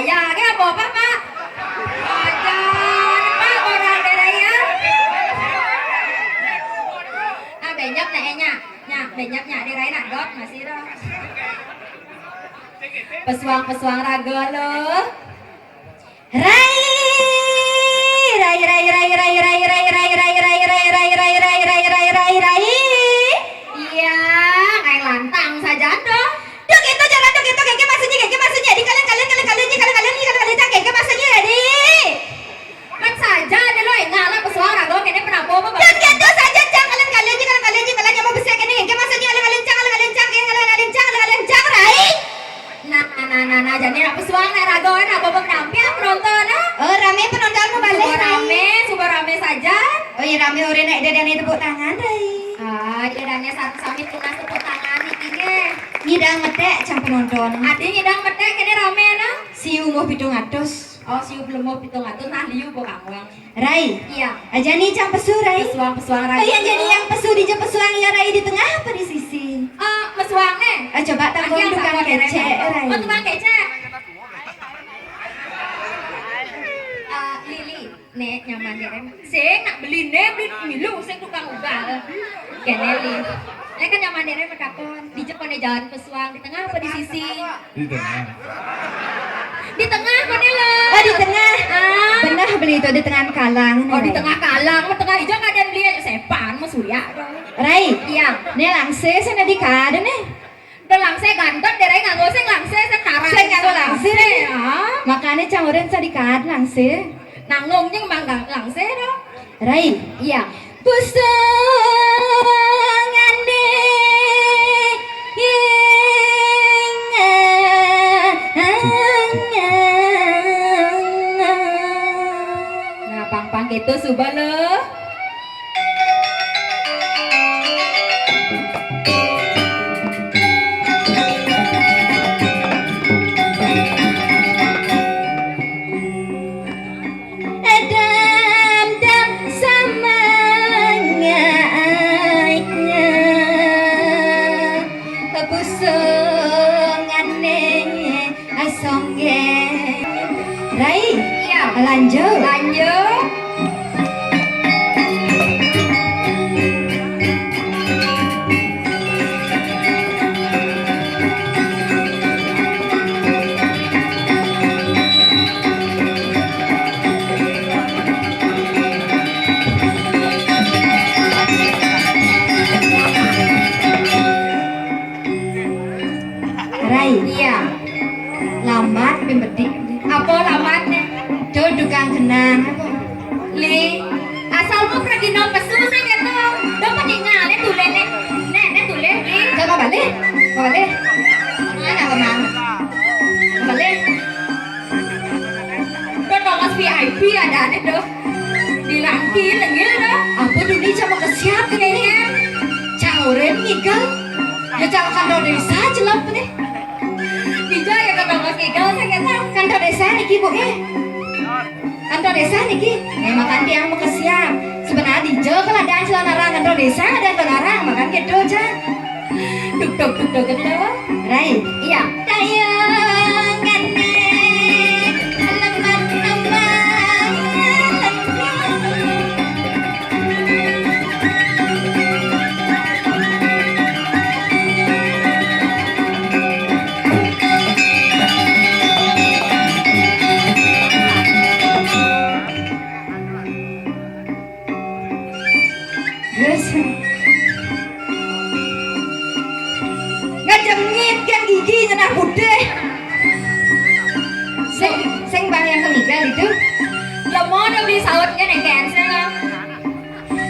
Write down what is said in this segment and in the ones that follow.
ya ke apa Pak? Ajan Pak orang deraya. Banyak nya, banyaknya di Rai Nandot masih dong. Pesuang raga lo. Rai. Iya, kayak lantang saja dong. Duk itu jangan duk itu kayak maksudnya di kalian kayak maksudnya di. Kan saja ada lo enggak lah pesuang raga kene penapo apa. Duk itu saja jangan kalian mau bisa kene kayak maksudnya kalian cang Rai. Nah, jadi nak pesuang nak raga nak bawa penampi penonton ah. Oh, rame penonton mau balik. Super rame saja. Oh, iya rame orang nak dadane tepuk tangan Rai. Ah, dadane satu samit tunas tepuk tangan ikinya. Ngidang metek cang penonton. Adi ngidang metek kene rame nah. Siu mau 700. Oh, siu belum mau 700 nah liu kok kangwang. Rai. Iya. Aja nih cang pesu Rai. Pesuang Rai. Oh, yang jadi yang pesu di pesuang ya Rai di tengah apa di sisi? Pesuangnya. Coba tanggung tukang kecek Rai. Oh, tukang kecek. Lili, nek nyaman ya Rai. Sing nak beli milu sing tukang ubah. Kene Li. Nek kan nyaman ya Rai mekapon. Di Jepang jalan pesuang di tengah apa di sisi? Di tengah. Di tengah kone lo. Oh, di tengah. Benar beli itu di tengah kalang. Oh, di tengah kalang. Tengah hijau nggak ada beli aja sepan mau surya dong. Rai. Iya. Nih langse sana di kada nih. Udah langse ganteng deh Rai nggak ngoseng langse sekarang. Saya nggak langse deh. Makanya campurin sa di kada langse. Nanggung nhưng mà langse dong. Rai. Iya. Pusangan nah pang gitu subah lo. Lanjut. Rai. Iya. Lamat pembedik. Apa lamatnya? Dukang kenang Li asalmu pergi nom pesu sing gitu dong meninggalin tulen nek tulen Li coba balik mana kemang balik mas VIP ada nih doh dilangkin lagi dah aku dulu coba kesiap kayaknya cauren ngigal ya jangan kantor desa jelap nih Dija ya kantor ngigal saya kata kantor desa nih kibuknya kantor desa niki, makan tiang mau kesiap. Sebenarnya di Jo kalau ada celana narang kantor desa ada larang makan gitu aja. Duk gitu. Rai, iya. Tayangan alamat nama. Ngejengit kan gigi nyenah bude sing bang yang kemigal itu ya mau udah beli sautnya nih cancel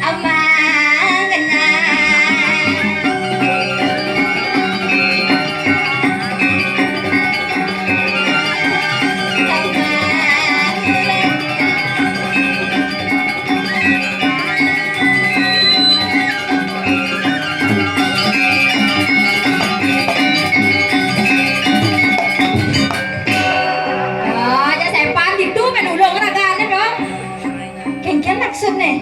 amang maksud nih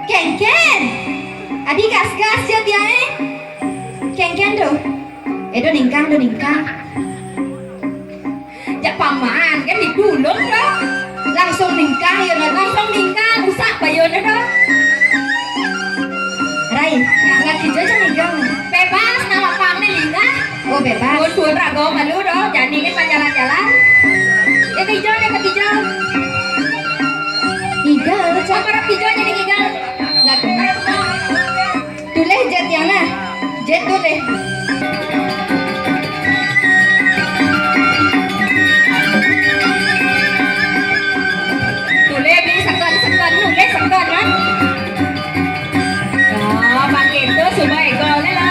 Ken adi gas ya tiae Ken tuh ningkang jak paman dulung dah. Langsung nikah ya Ron. Langsung nikah, usak bayon dah. Rai, lagi jajan nikah. Bebas nama pangnya lingah. Oh bebas. Tuan rago malu dah. Jadi ini jalan-jalan. Yang hijau, yang hijau. Iga ada cak. Apa rap hijau jadi hijau? Lagu. Tuleh jet yang na. Jet tuleh. Tuleh bi sekan tuleh sekan kan. Oh, pakai itu supaya golnya lah.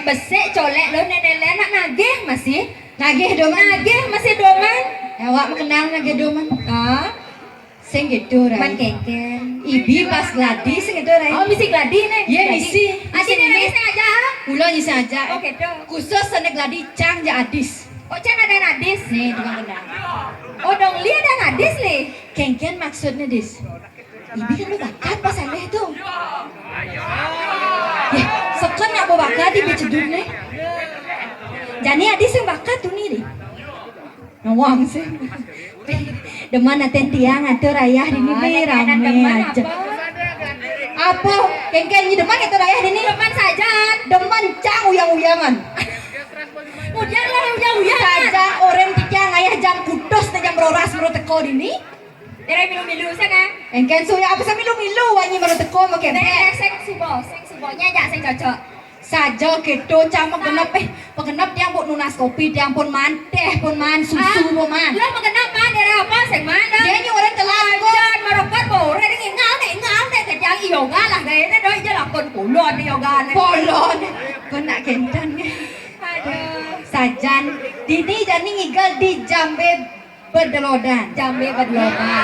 Besek colek lo nenek nak nagih masih masih doman Awak mengenal nage doman. Sing gitu Rai. Man kengken Ibi pas gladi sing gitu Rai. oh misi gladi nih Iya misi. aja nih Rai sengaja Ulo nyisi aja. oke dong Khusus sana gladi cang ja adis. oh cang ada nadis Nih tukang kendang. oh dong li ada nadis li Kengken maksudnya dis. Ibi kan lu bakat pas aneh tuh. Ya, sekon nak bawa bakat ibi cedut nih. Jani adis yang bakat tuh nih deh. Nawang sih. Deman naten tiang atur ayah di ini rame aja. Apa? Kengken ini deman itu ayah di ini. depan saja Deman cang uyang-uyangan. udah lah udah Saja orang tiang ayah jam kudos na jam roras menurut teko di ini. Rai milu-milu sana Kengken suya apa sa milu-milu wanyi menurut teko mo kengken. seng subonya aja seng cocok Saja gitu cang pengenap pengenap tiang pun nunas kopi tiang pun man teh pun man susu pun man. lo mengenal mana dari apa seng mana Dia ni orang telaga. Jangan merobat boleh ini ngau deh kerjaan yoga lah gaya ini doi je lakon kulon di yoga nih Polon. Kau nak kencan ni. aduh Sajan dini jani ngigal di Jambe Berdelodan. jambe berloba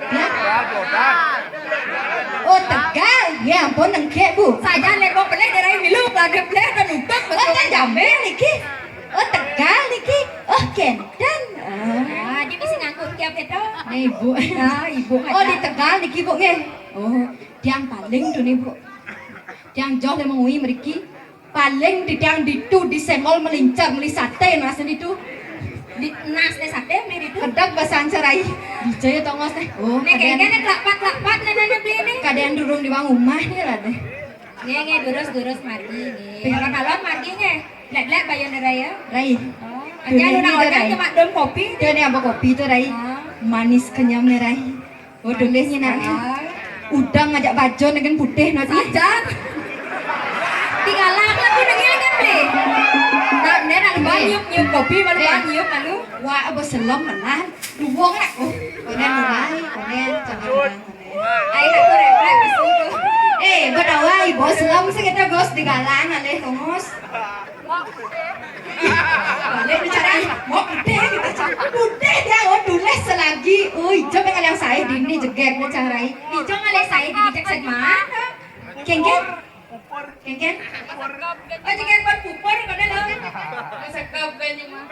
Ya? Oh Tegal. Ya ampun nengkek bu. saja lego pelek dari milu ada pelek dan utak Oh kan Jambe niki. Oh Tegal niki. Oh Kentan. ah dia bisa ngangkut kiap itu Nih ibu. ibu Oh di Tegal niki bu nge. Oh tiang paling tu nih bu. Tiang jauh lemong ui meriki. Paling di tiang ditu disengol melincar meli sate nasi ditu. di nas deh sate nih itu Kedak bahasa ancarai. Dijaya tongos nih. Oh nih kayaknya kadean nih kelapa nih beli nih kadean durung di bang rumah nih lah deh. nih durus margi nih kalau margi nih lek bayon dari ya Rai. oh aja lu nak order cuma dom kopi Dia ni apa kopi tu Rai. Manis kenyam ni Rai. Oh dolehnya nak. Udang ngajak bajo dengan putih no dia. Saja. Tinggal lagu dengar kan beli. Nak nak banyak kopi baru banyak lalu. Wah apa selam menan. Duwong nak. Oh, konen mulai, konen jangan. tongos digalang alih tongos. Balik bicara mau putih kita putih dia tulis selagi. Ijo pengen yang saya dini jeget bicarai. Ijo ngalih saya dibicak saya mana? Kengken. Kengken. Oh jangan buat pupur pada lo. Sekap kan mah.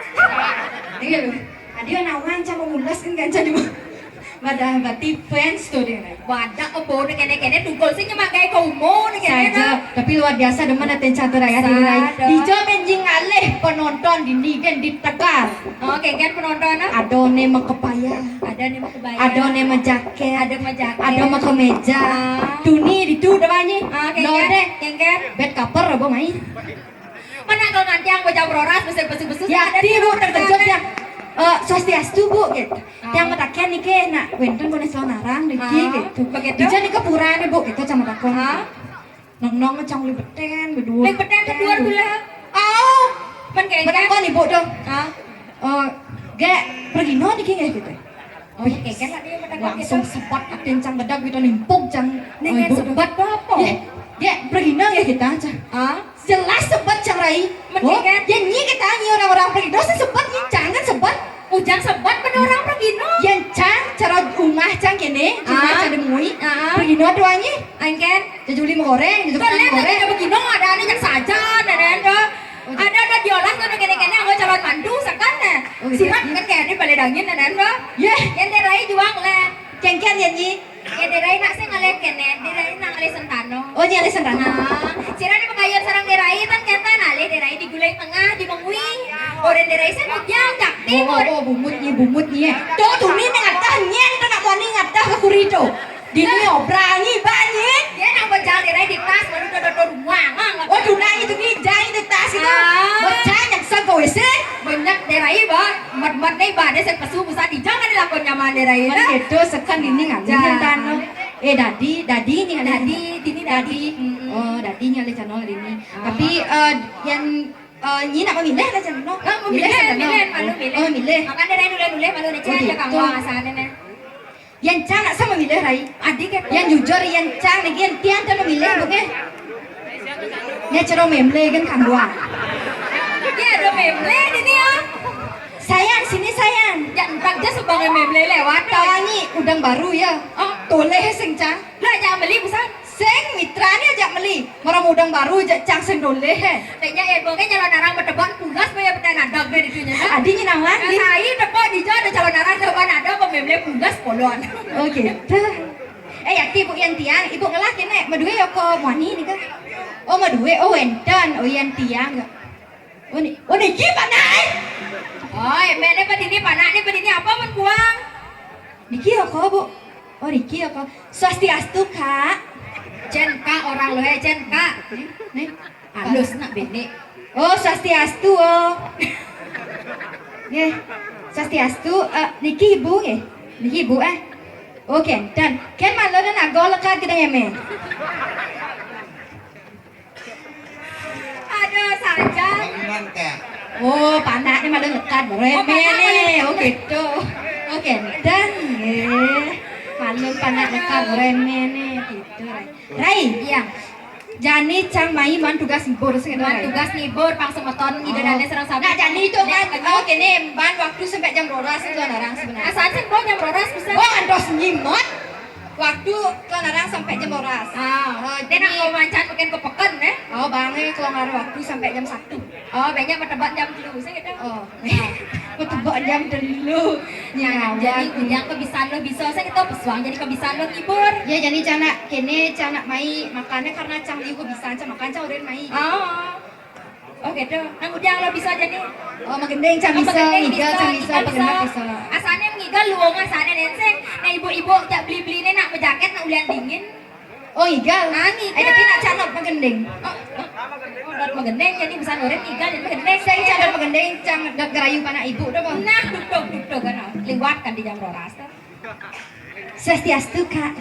Iya loh. Adio nawang ca mengulas kan jadi mah. Wadah berarti fans tuh dia. Wadah opo kene-kene dugol sih cuma kayak kaumo nih kene. Saja, tapi luar biasa demen aten catur raya di rai. Dijo menjing alih penonton di nigen di Tegar. Oke kan penonton Adone makepaya, ada nih mau kebaya. adone majaket, Ada majaket. ada makemeja. Tuni ditu namanya. Oke Lode, kan. bed cover apa mai? Mana kalau nanti yang bocah roras besu-besu Ya, di bu terkejut ya. Swastiastu bu gitu. Yang matakan nih ke nak wenten boleh narang diki gitu. Begitu. Dijo nih kepurane bu gitu sama takon. Nong macam libeten berdua. Libeten kedua dulu. Oh, Men kayak menakon ibu dong. Ah. Gak pergi no diki kayak gitu. Oh, kayak kan dia Langsung sebat atin cang bedak gitu nimpuk cang. Nih sebat apa? Ya, pergi no ya kita aja. Jelas sebat cang rai. Mending kan? Ya nyi kita nyi orang-orang pergi no sebat nyi jangan sebat. Ujang sebat pada orang pergi no. Yang cang cara umah cang kene, cuma cara demui. Pergi no tuanya. Angken. Jajuli goreng, jajuli Kan lihat goreng. ada begini ada yang saja ada. Ada diolah tuh kene-kene aku calon mandu sakana. Sirat kan kayak ini balik dangin ada. Yeh, Yang derai juang lah. kengken ya nyi. Yang derai nak sih ngalih kene, derai nak ngalih sentano. Oh nyi ada sendana. Sirat di pengayar sarang derai kan kata nalih derai digulai tengah dimengui. Orang derai sih mujang jakti. Oh, bumut nyi. Tuh nih ngatah nyen tuh nak wani ngatah ke kurito. Dini obrangi banyak. Dia nak bejal derai di tas baru do rumah. Oh dunang itu nih jahit di tas itu. Bocah yang sago sih. Banyak derai bah, mat nih bah dia sepesu pusat di jangan dilakon nyaman derai. Itu sekan dini nggak tano. Dadi nih dadi. Oh dadi nya le channel ini. Tapi yang nyi nak memilih lah channel. Milih. Makan derai dulu malu nih aja kamu asalnya nih. Yang cang nak sama milih rai. Adik kan. Yang jujur yang cang nih yang tian tuh memilih bukan? Nya cero memle kan kangguan. Dia ada memble di dia. Sayang sini sayang. Ya entar aja sebagai memble lewat. Tawani udang baru ya. Toleh sing cang. Lah jangan beli busan. Seng mitra ni ajak meli. Orang udang baru ajak cang sing doleh. Tanya ya pokoknya jalan narang berdebat pugas bayar benda nadak dari dunia. Adinya nawan di. Saya debat di jalan jalan narang depan ada apa memble pugas polon. Oh gitu. Yakti ibu yang tiang, ibu ngelah kene. Madue ya ko muani ni kan. Oh madue, oh enten, oh yang tiang. Oh ni panai. Oh, mene padini panak ni padini apa men buang? Niki ya ko bu. Oh niki ya ko. Swastiastu kak. Cen kak orang lo cen kak. Nih, halus nak bini. Oh swastiastu oh. Nggih. Swastiastu niki ibu nggih. Niki ibu Oke, dan ken malo na nagol ka kita yeme. Aduh saja. Oh, panak ni malo lekat reme ni. Oh gitu. Oke, dan malo panak lekat reme ni gitu. Rai, iya. Jani cang mai man tugas libur sih Man tugas libur pang semeton ide dan serang sabtu. Nah, Jani itu kan kene ban waktu sampai jam 12 itu narang sebenarnya. Asan sih kok jam 12 bisa. Oh, andos nyimot. Waktu kelarang sampai jam 12. Dia nak mau mancan mungkin ke peken Oh, banget kelar waktu sampai jam 1. Oh, banyak berdebat jam 3 sih gitu. Oh. Berdebat jam 3. Jadi yang kebiasaan lo bisa saya kita pesuang jadi kebiasaan lo ngibur. Ya, jadi canak kene canak mai makannya karena cang ibu bisa cang makan cang udah mai. Oh gitu. Nang udang lo bisa jadi. Oh, magendeng cang bisa, ngigal cang bisa, pagendak bisa. Asalnya ngigal luang asalnya nenseng. Nah ibu-ibu tak beli-beli nih nak berjaket nak ulian dingin. Oh, ngigal. Ngigal. Tapi nak canok magendeng. Udah magendeng jadi bisa ngoret ngigal jadi magendeng. Saya canok magendeng cang gerayu panak ibu dah bang. Nah, duduk kan. Lewat kan di jam 12. Swastiastu kak.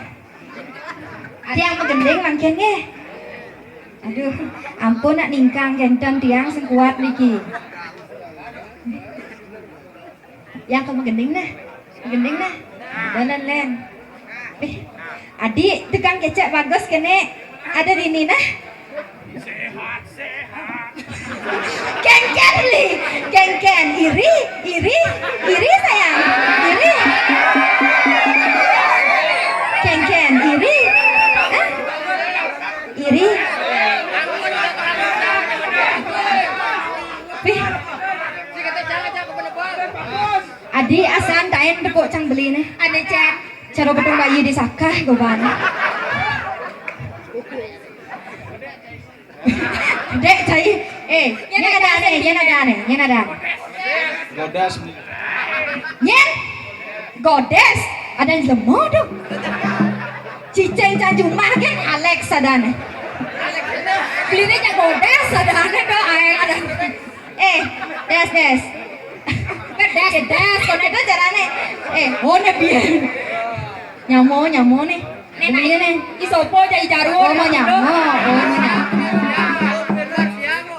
Tiang magendeng mangken nggih. Aduh, ampun nak ningkang jantan tiang sing kuat niki. Yang ke magendeng nah. Dalan len. Adik tukang kecap bagus kene ada di ni nah. Ken li, Ken, iri sayang, iri. Ken, iri, Hah? Iri. Pih. Adi asan tain depok cang beli nih. Ada chat. Cara betung bayi disakah goban. Dek cai, nyen ada. Godas. Nyen, godes, ada yang lemah dong. Ciceng cajumah kan Alex adane. Belinya cak godes ada do aeng ada. Des. Des Kono itu carane. Hone biar. Nyamo nih. Ini nih. Isopo jadi jarwo. Oh mau nyamo.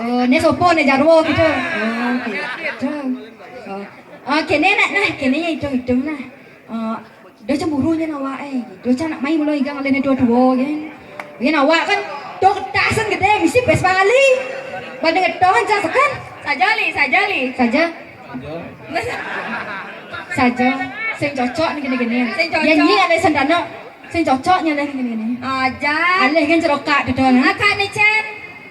Oh, ini sopo nih jarwo gitu. Oh, gitu. Oh, kene kene itu nah. Dia cemburunya nawa gitu. Dia nak main mulai gang alene dua-dua kan. Dia nawa kan do ketasan gede misi bes kali. Banding ngetohan kan. Saja. Sing cocok nih gini-gini. Nyanyi ada sendano. Sing cocok nyale gini-gini. Aja. Aleh kan ceroka dodon. Akak nih Cen.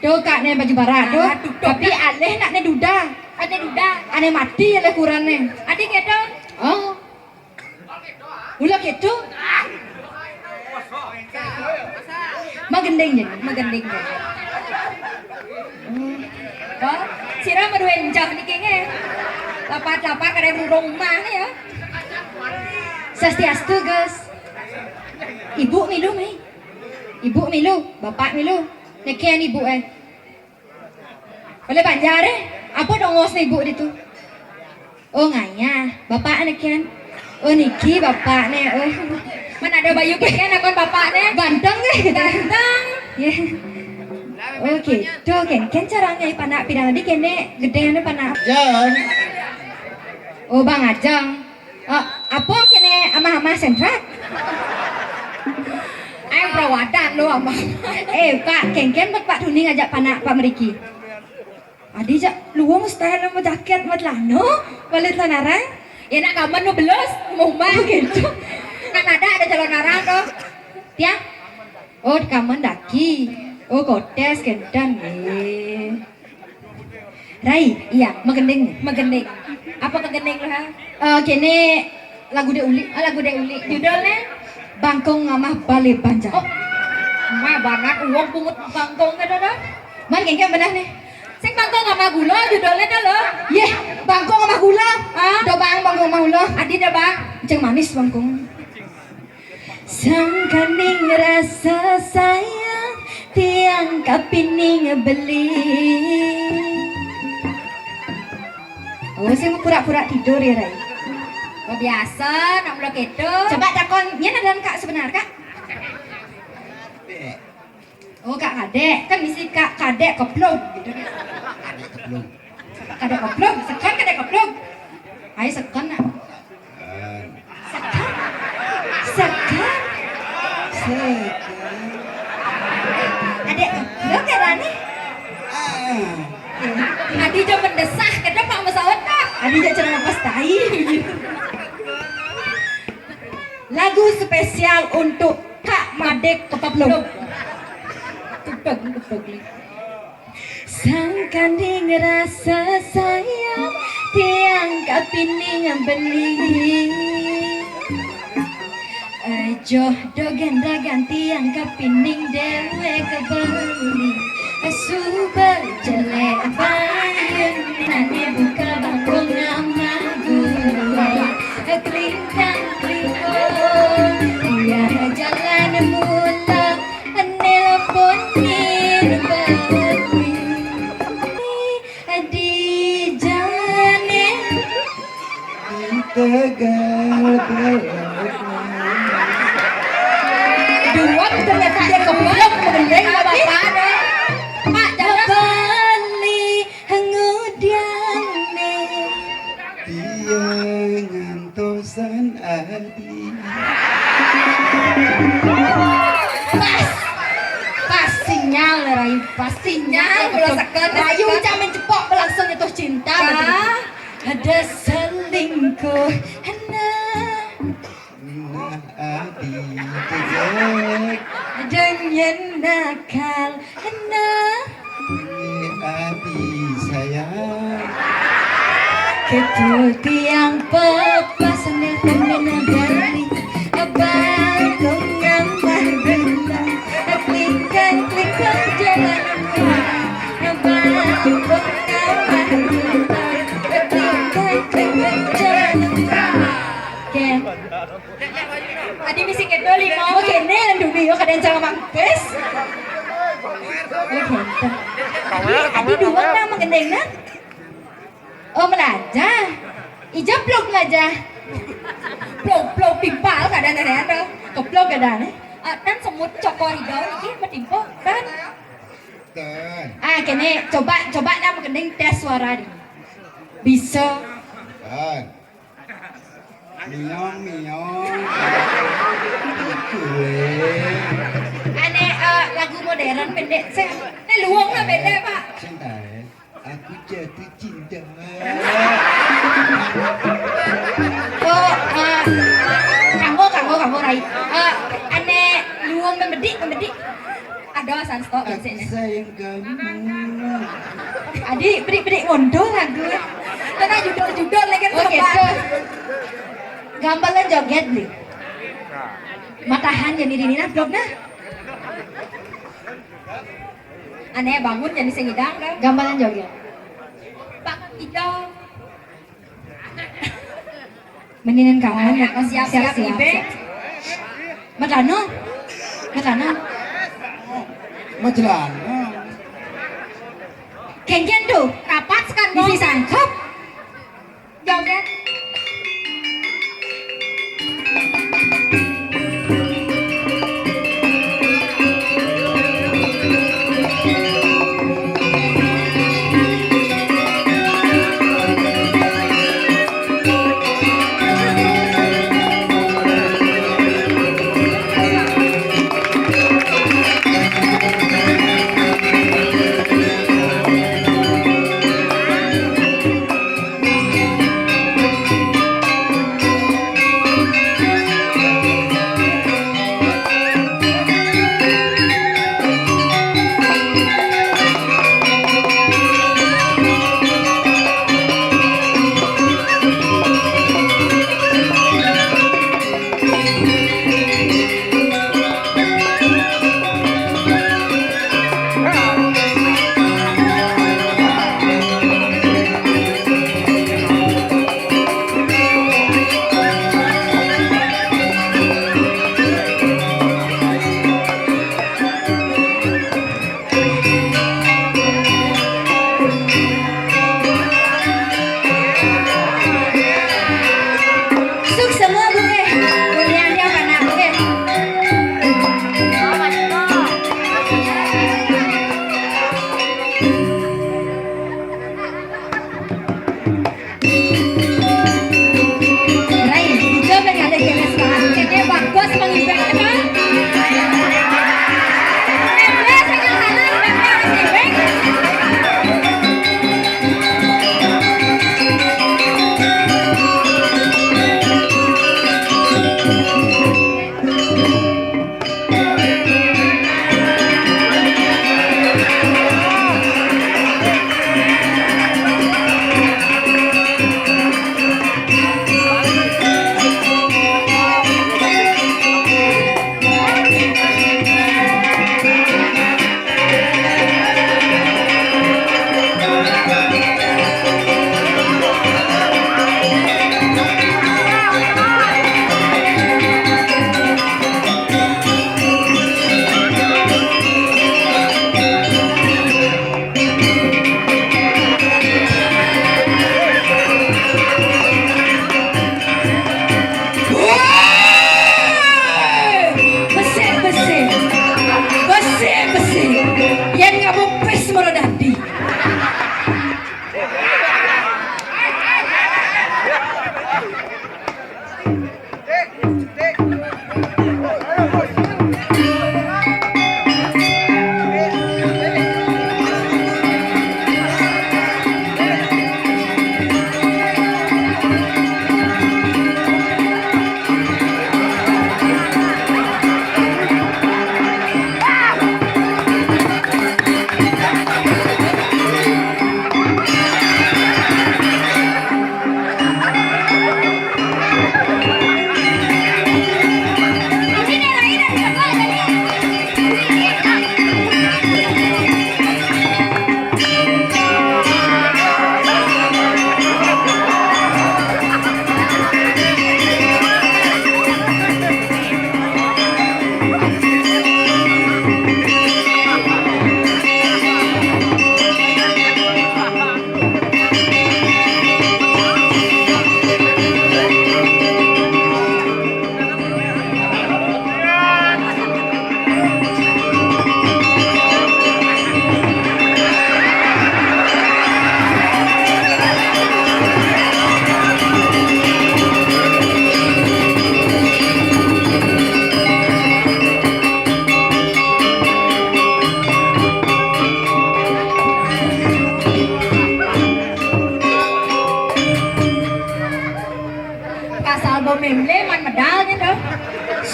Do kak nih baju barat do. Tapi aleh nak nih duda. Ada duda. Ane mati aleh kurane. Adik gitu. Oh. Ulah gitu. Magendeng jadi. Magending deh. Kok sira meduen jam nih kayaknya. Lapat kada rumah nih ya. Sastiastu guys. Ibu milu, bapak milu. Nekian ibu Boleh banjar Apa dong ngos ibu itu? Oh nganya, bapak nekian. Oh niki bapak nih. Oh. Mana ada bayu kian akon bapaknya. Ganteng Ganteng. Ya. Oke, tuh kan caranya panak pidana di kene gedeane panak. Jan. Oh Bang Ajeng. Apa kene ama sentrat? Ayo perawadan lo ama. Pak, Ken Pak Duni ngajak panak Pak Meriki. Adi jak luang style sama jaket mat lano, balik lanarang. Ya nak kaman lo belos, mau Gitu. Kan ada calon narang tuh. Tiang. Oh, kaman daki. Oh, kotes gendang Rai, iya, magending. Apa kegending lo ha? Kene lagu de uli. Judulnya Bangkong ngamah bale banjar. oh, mah banget uang pungut bangkong gitu dah. Man Ken benar nih. Sing bangkong sama gula judulnya dah lo. Yeh, bangkong sama gula. Ah? Do bangkong sama gula. Adi dah bang. Ceng manis bangkong. Sangkaning rasa sayang tiang kapining beli. Oh, saya mau pura-pura tidur ya, Rai. Oh biasa, nak mula gitu. Coba takon, nyana dan kak sebenar kak? Oh kak kadek, kan misi kak kadek keplog gitu. Kadek keplog, sekan kadek keplog. Ayo sekan nak. Sekan. Adek keplog ya Rani? Adi jauh mendesah, kita pak pesawat kak. Adi jak cara napas tai. Lagu spesial untuk Kak Madek Kepaplog. Tupeg. Sangkanding rasa sayang tiang kapining beli. Jodoh ganda ganti yang kapining dewe kebeli. Super jelek bayun nane buka bangkong nama gue. Kelintang kelingkong ya jalan mula nelponin balik di jalan Tegal dua ternyata dia keblok mengendeng lagi Pak jangan bali hangudiane dia ngantosan adi. pas sinyal Rai pastinya Kalau sekat, Rayu sekat. jangan cepok langsung jatuh cinta Ah. betul. Ada selingkuh hana Nah adi tejek dengan nakal hana Ini adi sayang ketua tiang pepas nelpon menagari abang kau ngambar benda klik jalan abang kau ngambar benda klik jalan Ken Adi misi kedoli mau. oke nih landu dia kadang jangan mampes oke adi dua nama gendeng nak oh melaja ijab blok melaja Plok pimpal kadang-kadang. keblok ada nih Dan semut cokor hijau ini bertimpa dan Tuh kene coba nama gendeng tes suara di bisa Tuh Miong Kue aneh lagu modern pendek sih nah luang lah pendek pak Cinta Aku jatuh cinta oh kamu Rai aneh luang membedik ada sansto Aku biasanya. sayang kamu adik bedik wondo lagu Karena judul lagi oh gitu gambaran joget nih matahan jadi dini nah blog nah Aneh bangun jadi sengidang kan. gambaran joget Pak hijau. mendingan kamu ya Siap-siap ibe. Matano Majelana Kengken tuh Rapat kan bisa sangkap Joget.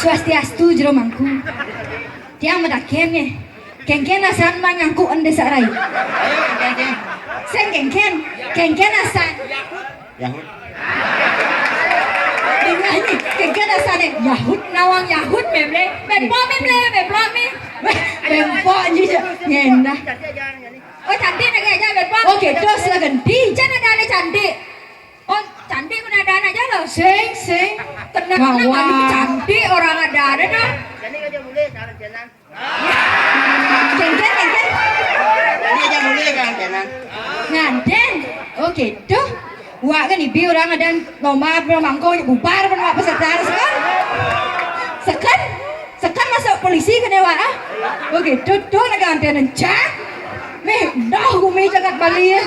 Swastiastu jero mangku. Tiang medakene. Kengken asan mangangku ende sarai. Sen kengken asan. Yahud. Dengan ini kengken asane Yahud nawang Yahud memble. Bempo ni ngena. Oh cantik nak aja bempo. Oke, terus lah ganti. Jangan ada ane cantik. Oh cantik pun ada aja loh. Sing. Tenang cantik orang ada dah. Kengken. Dia aja mulai kan tenan. Nganten. Oke, tuh. Wah kan ibu orang ada lomba mangko bubar pernah peserta sekan masuk polisi kan ya ah. Oke, tuh nak anten cak. Meh, dah gumi jangan balik ya.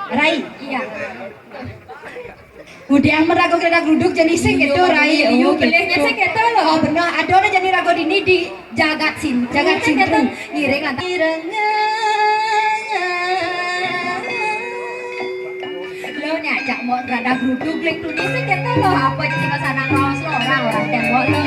Rai, iya. Udah yang meragu kena geruduk jadi segitu Rai. Iyo pilihnya segitu loh. Oh benar, ada orang jadi ragu ini di jagat sintren. Ngiring lantas. Lo nyajak mau rada geruduk link tuh nih segitu loh. Apa jadi kesana raos lo orang tembok lo.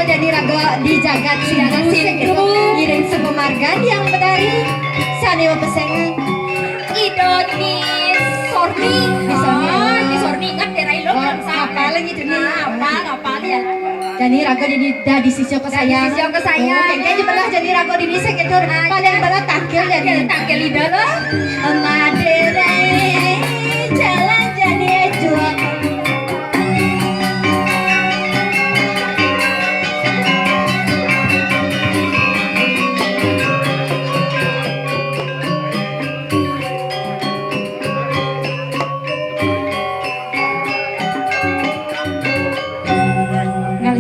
Jadi raga di jagat sintru ngiring sepemargan yang medari sanewa pesengan Idoni Sorni di Sorni ingat derai lo kan apa lagi itu nih apa ya jadi raga di sisio kesayang kayaknya pernah jadi raga di desa gitu paling berat tangkil jadi tangkel lidah lo maderai jalan jadi jual.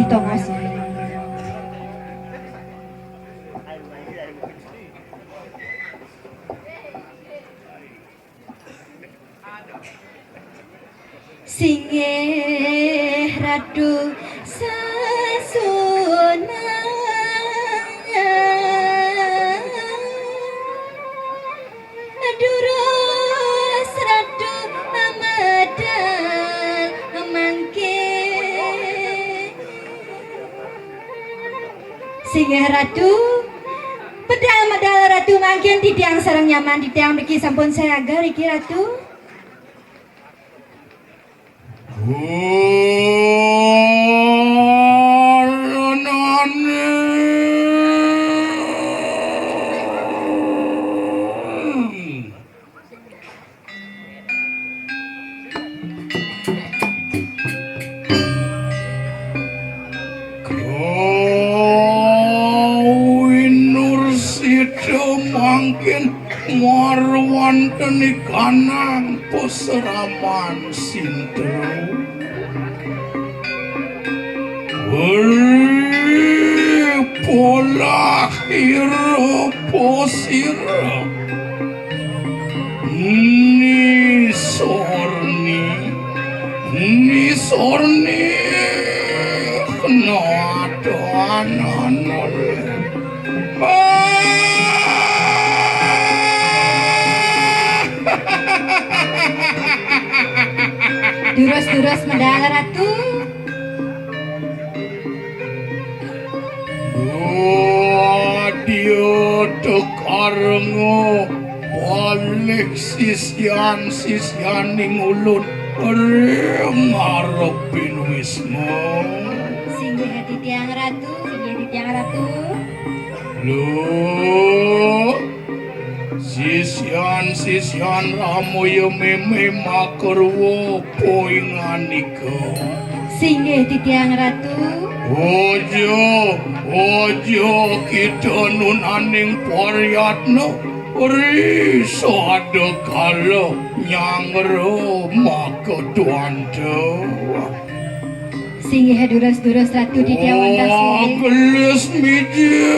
Thomas. Singeh ratu sasuna Durus ratu amadal memangke Singeh ratu pedal medal ratu mangkin di tiang sarang nyaman di tiang diki sampun saya agar iki ratu. Mangkin marwan tenikanan peseraman sintro pola hiro posiro ni sorni no adonan Duras medal ratu. Dia tekarngo balik sisyan ning ulun ngarepin wisma. Singgih hati tiang ratu. Lu sisyan ramoyo meme makarwo poinganiko. Singgih tiang ratu. Ojo kita nunaning paryatno riso ada kala nyangro makeduanto. Singgih duras ratu di tiang wandas. Gelis mija.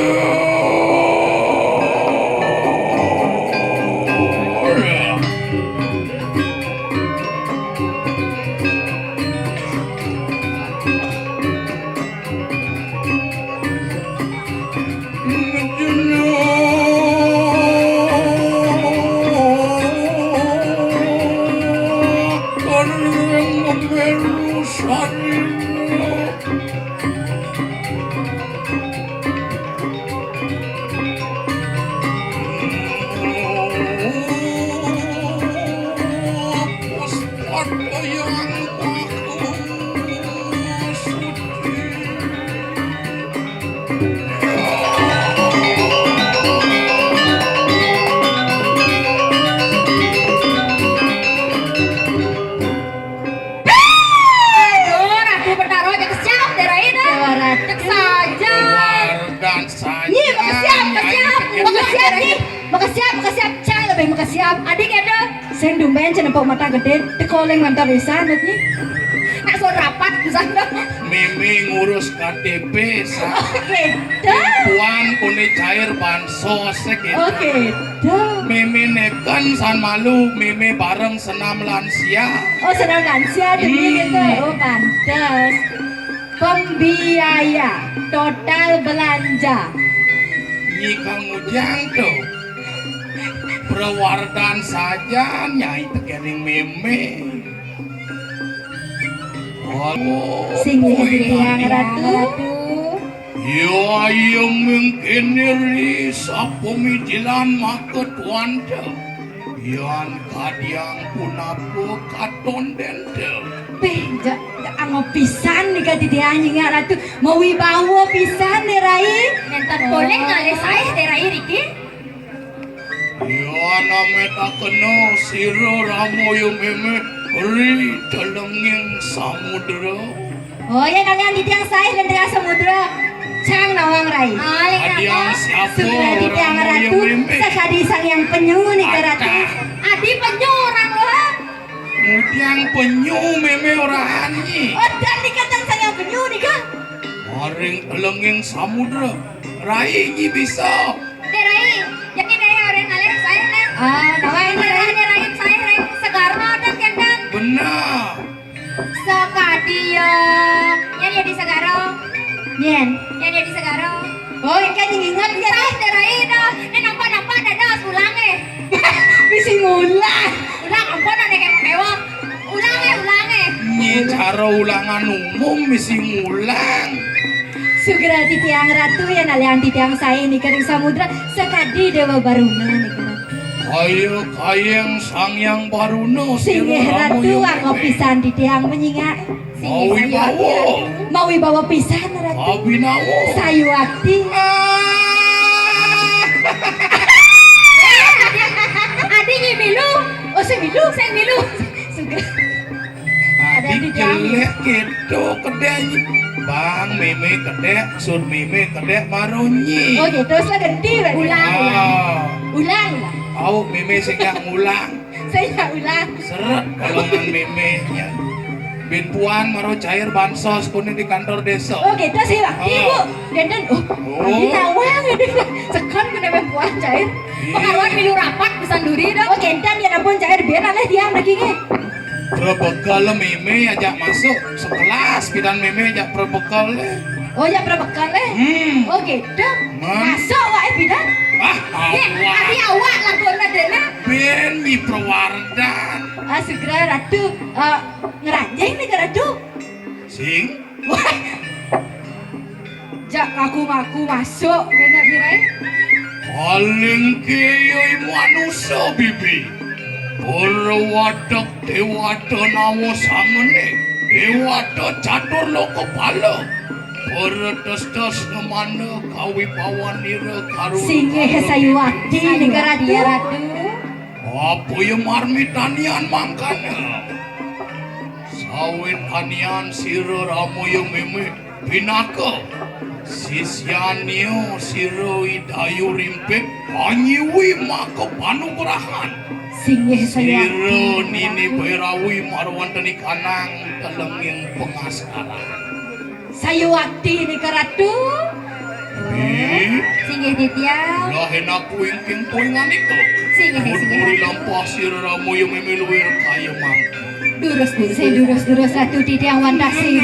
Makasiap nih. Makasiap. Cang lebih makasiap. Adik ada. Sing dumben cenah pok mata gede, tekoleng mantar pisan nih. Nak so rapat di sana. Mimi ngurus KTP sa. Oke, dah. Puan kune cair bansos gitu. Oke, dah. Mimi neken san malu, Mimi bareng senam lansia. Oh, senang lansia demi gitu. Oh, pantas. Pembiaya total belanja. Nyi Kang Ujang tuh. Perwardan saja nyai tekening Mimi. Sing yang ratu. Yo ayo mungkin iri sapumitilan makut wanda. Yan kadiang punapu katon dendel. Beh, anggo pisan nih kati dia anjing ratu. Mau wibawa pisan nih Rai. Nentan boleh ngalih saya terai Riki. Yan ameta kena siro ramo yo meme ri telenging samudra. Oh ya kalian di tiang saya dan tiang samudra. Cang nawang Rai. Alih Kadiang napa? siapa Sudah di tiang ramo yo ratu. meme. Sekadi sang yang penyu nih ke ratu. Adi penyu orang loh. Mudiang penyu meme orang nyi. Oh dan dikatakan sang yang penyu nih kak. Maring telenging samudra. Rai nyi bisa. Terai, jadi dari orang ngalih saya nen. Ah, nawang ini Rai. Terai saya Rai segarno dan kendan. Benar. Sekadio. Yang dia di Segaro. Nyen. Yang dia di Segaro. Oh ikan yang ingat ya. Saya terai dah. Ini nampak ada ulang Bisa ngulang. Ulang ampun ada kayak mewah. Ulang Nyi cara ulangan umum misi ngulang. Segera di tiang ratu yang alian di tiang saya nih kering samudra. Sekadi dewa baruna nih kak. Ayo kayang sang yang baruno Singgih ratu anggo pisan di tiang menyinga. Mau wibawa. Mau wibawa pisan ratu. Abinawo. Sayu akti. Adi nyimilu. Oh semilu. Semilu. Segera. Ada di Adik tiang. jelek gitu kedenya. Bang meme kedek, sur meme kedek marunyi. Oh gitu lah ganti berarti. Ulang. Au meme sing gak ngulang. Saya nggak ulang. Seret golongan meme-nya. Bin puan maro cair bansos kuning di kantor desa. Oh gitu sih waktu bu. Gandan. Oh. Ini nawang ini. Sekon kena perempuan cair. Pengaruhan milu rapat pesan duri dah. Oh gandan ya ampun cair biar aleh diam lagi nih. Berbekal meme ajak masuk sekelas bidan meme ajak berbekal. Oh ya berbekal Oh gitu. Masuk wae bidan. Adi awak lagu nadena. Ben mi perwardan. Ah segera ratu ngeranjing nih ke ratu. Sing Wah. Jak ngaku masuk benar birai. paling kiyai manusia bibi. Perwadak dewata nawa sangene. Dewata catur lo kepala. Pertes-tes ngemana kawibawan nira karu. Singgih sayu akti nih ke ratu. Apa yang marmitanian mangkana? Sawit anian siro ramo yang meme pinaka. Sisyanio siro idayu rimpit anyiwi maka panugrahan. Singgih sayu akti. Siro nini berawi marwan tani kanang telenging pengaskaran. Sayu akti nih ke ratu. Singgih titiang. Lahin aku ingking poingan iko. Singgih Muri lampah siro ramo yang meme luwir kaya mangka. Durus. Saya durus ratu di tiang wantasi.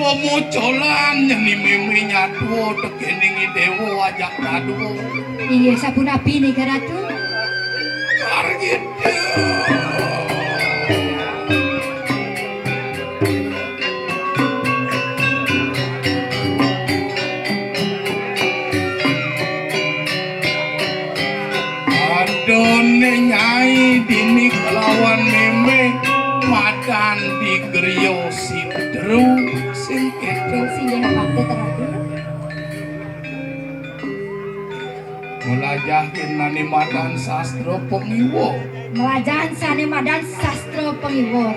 womo colan nyeni meme nyatu tekeningi dewo ajak radu Iya sabun api nih karatu. gitu. Adone nyai dini kelawan meme madan di griyo sidru sing kedo Sini apa teradu? melajahin nani madan sastra pengiwo Melajahan sani madan sastra pengiwor.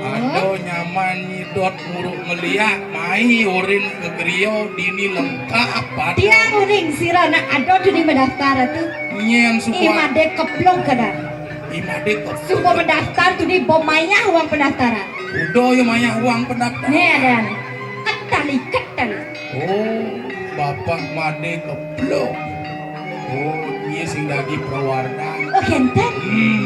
ado nyaman nyidot muruk ngeliat mai urin ke griyo dini lengkap pada Dia nguring sirana ado duni mendaftar tu. nyen suka Imade keplong kedar. imade kok Suka mendaftar tu di bomanya uang pendaftaran. udah ya maya uang pendaftar Nih ada. Ketali. oh bapak made keblok oh iya sing dadi prawarna Oh kenten. hmm.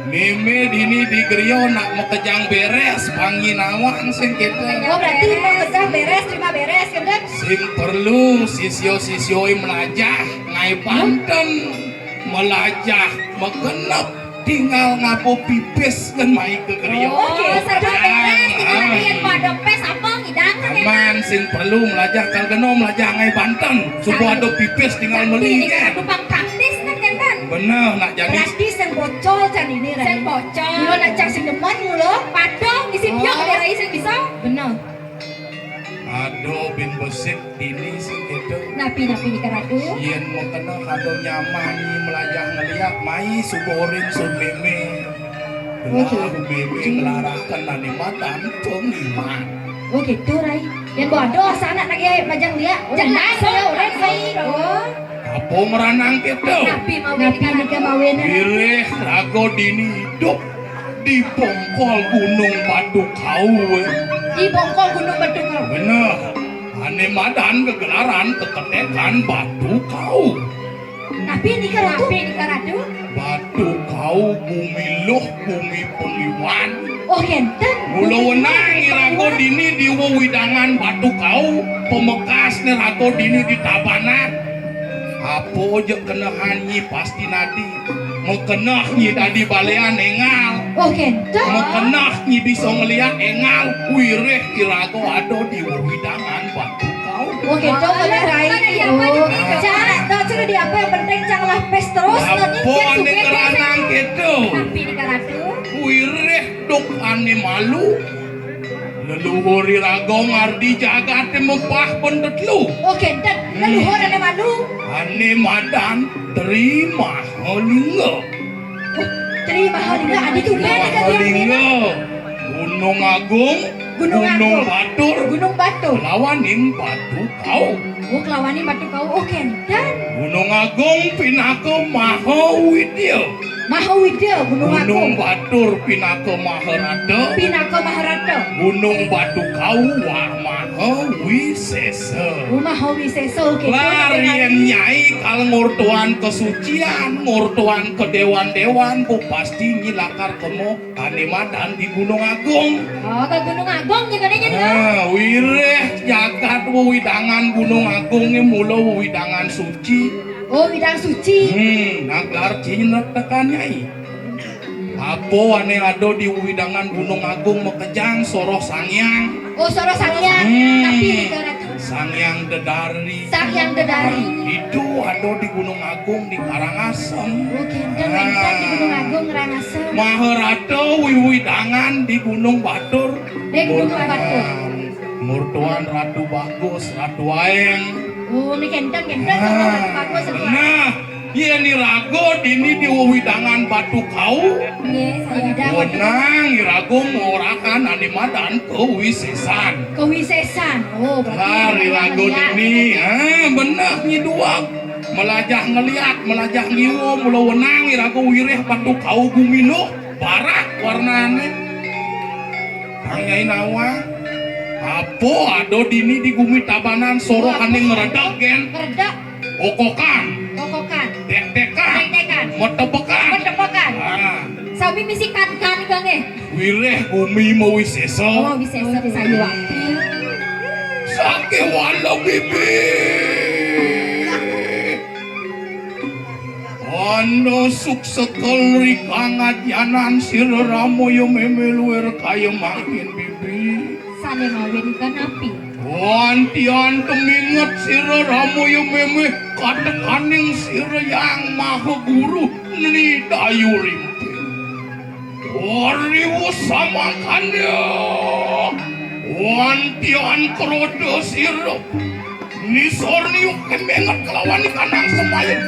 Meme dini di griyo nak mau kejang beres panginawan sing kita Oh berarti mau kerja beres, terima beres kenten. sing perlu sisyo-sisyo melajah ngai Banten melajah megenep tinggal ngapo pipis kan mai ke griyo Oke, serba beres, tinggal kalian pada pes apa ngidang kan ya. aman sing perlu melajah kal geno melajah ngai Banten subuh ada pipis tinggal Tapi meli ini ke kan tukang praktis kan kan. bener nak jadi Praktis yang bocol can ini Rai. Sing bocor. Mulo nak cang sing demen mulo. Padong isi biok Oh. ada rai sing bisa. Bener. aduh bin besik dini sing gitu Napi di karatu. yen mau kena kado nyaman melajah ngeliat mai suborin sun meme Oke. meme ngelarakan nani matan pengiman Oh gitu Rai. Yang bodoh sana nak ya majang liat. Jangan saya udah sai. Oh. apa meranang gitu Napi mau Napi ini nikah mawin. pilih rago dini hidup di pongkol gunung Batu Kau Di bongkol gunung Batu Kau. bener ane madan kegelaran keketekan Batu Kau Napi di karatu. Napi di karatu. Batu Kau bumi luh bumi pengiwan Oh kenten. mula wenang rago dini di wewidangan Batu Kau pemekas nih rago dini di tabanan apa aja kena hanyi pasti nadi mau kena nyi tadi balean engal Oh kenten. mau kena nyi bisa ngeliat engal wireh kirago ada di wewidangan Batu Kau Oh gitu boleh Rai. Oh. Cara cara di apa yang penting janganlah pes terus. Nanti apa dia ane suka keranang gitu Napi di karatu. wireh dok ane malu leluhuri rago ngardi jagate mempah pendet lu Oh kenten. Leluhur ada malu. ane madan terima holingo Oh, terima halinya adik tuh beda kan dia. holingo Gunung Agung Gunung Agung. Batur Gunung Batu. lawanin Batu Kau Oh kelawani Batu Kau. Oh kenten. Gunung Agung pinaka Mahawidya Mahawidya Gunung Gunung Agung. Batur pinaka Maharata Pinaka Maharata. Gunung Batu Kau wah Mahawisesa Oh Mahawisesa. Oke. larian nyai kal ngurtuan kesucian ngurtuan ke dewan-dewan bu pasti nyilakar kemo ane madan di Gunung Agung Oh ke Gunung Agung juga nih jadi. wireh jagat wewidangan Gunung Agung mula wewidangan suci Oh bidang suci. naglar cinet tekan nyai apo ane ado di wewidangan Gunung Agung mekejang soroh sangyang Oh soro sangyang. Tapi di karatu. sangyang dedari Sangyang dedari. itu ada di Gunung Agung di Karangasem Oh kenten lengkap di Gunung Agung Rangasem. Maharata wiwidangan di Gunung Batur Di Gunung Batur. Murtuan Ratu Bagus Ratu Aeng Oh ini kenten sama Batu Bagus semua. nah iya nih rago dini di wiwidangan Batu Kau Iya saya. Ada wenang irago ngorakan ane madan kewisesan kewisesan. Oh lari rago dini bener nyiduak melajah ngeliat melajah ngiwo mula wenang irago wireh Batu Kau gumiluh barak warnane pangai nawa apa ada dini di gumi tabanan soro ane ngeredak gen Meredak. okokan Kokokan. tek-tekan Tek-tekan. metebekan Metepokan. Sabi misi kan kang Wireh bumi mau wisesa. Oh bisa sayu api. Sake wala bibi. Ando suksekal rikangat yanan sirramo yo memeluer kaya makin bibi. Sane ngawin kan api. Wantian temingat sirramo yo meme katekaning sira yang maha guru ni dayu rimpi. Wariwu samakannya. Wantian krodo sira. Nisor niuk kemengat kelawan kanang semayan.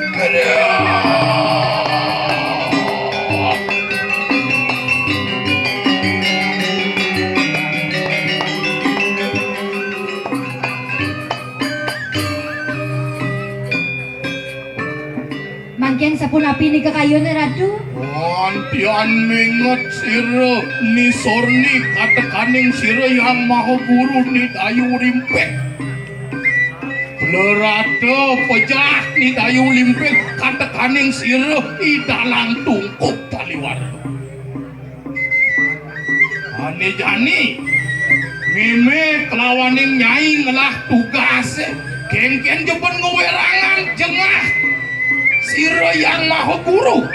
Mangken sapun api ni kakayon na radu. Wantian mengat sira nisorni katekaning sira yang maha guru ni dayu rimpek. Lerata pejah ni dayu limpek katekaning sira idalang tungkup taliwar. Ane jani meme kelawaning nyai ngelah tugas ken-ken jeben ngewerangan jengah sira yang maha guru.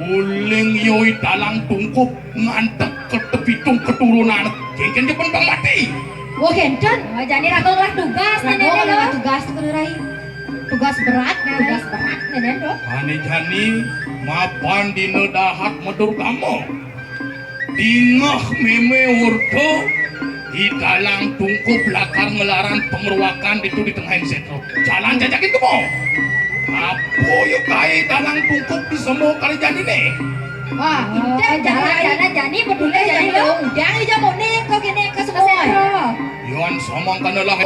Uling yoi dalang tungkup ngantek ke tepitung keturunan ken-ken jeben bang mati. Wah kenten. Oh jadi ratu lah tugas nenek Nano lo. tugas tu kerai. Tugas berat na. Tugas berat nenek lo. Ane jani mapan dina dahat medur kamu. Dingah meme urdo di dalang tungkup lakar ngelaran pengeruakan itu di tengah setro. Jalan jajak itu mo. Apa yo kai dalang tungkup di semua kali jadi nih. Wah, Oh, jalan jani peduli jani lo. Jangan aja mau nek kau kene ke semua. Yon somong kanalah.